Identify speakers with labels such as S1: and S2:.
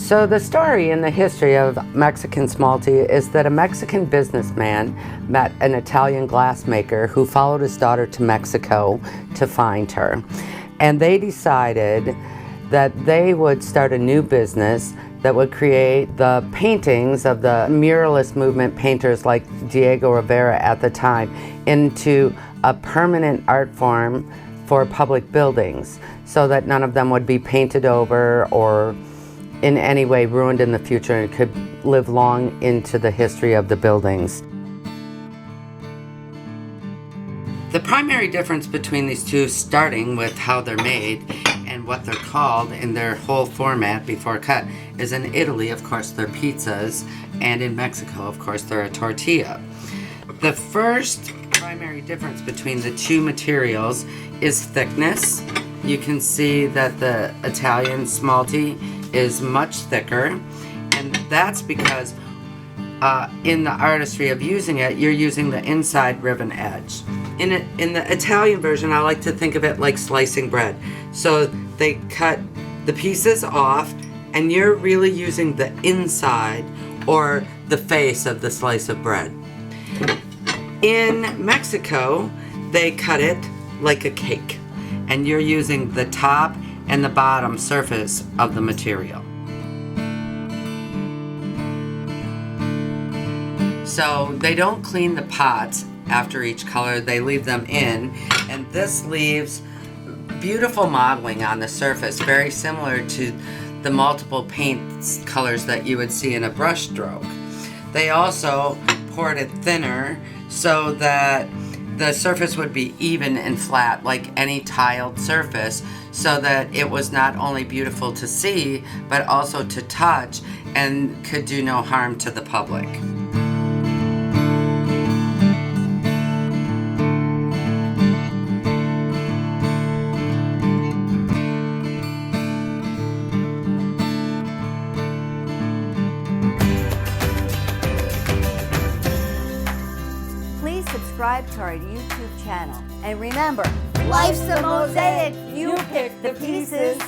S1: So the story in the history of Mexican Smalti is that a Mexican businessman met an Italian glassmaker who followed his daughter to Mexico to find her. And they decided that they would start a new business that would create the paintings of the muralist movement painters like Diego Rivera at the time into a permanent art form for public buildings so that none of them would be painted over or in any way ruined in the future and could live long into the history of the buildings. The primary difference between these two, starting with how they're made and what they're called in their whole format before cut, is in Italy, of course, they're pizzas, and in Mexico, of course, they're a tortilla. The first primary difference between the two materials is thickness. You can see that the Italian smalti is much thicker, and that's because in the artistry of using it, you're using the inside ribbon edge. In the Italian version, I like to think of it like slicing bread. So they cut the pieces off, and you're really using the inside or the face of the slice of bread. In Mexico, they cut it like a cake, and you're using the top and the bottom surface of the material. So they don't clean the pots after each color, they leave them in, and this leaves beautiful modeling on the surface, very similar to the multiple paint colors that you would see in a brush stroke. They also poured it thinner so that the surface would be even and flat like any tiled surface, so that it was not only beautiful to see but also to touch and could do no harm to the public.
S2: Subscribe to our YouTube channel. And remember, life's a mosaic. You pick the pieces.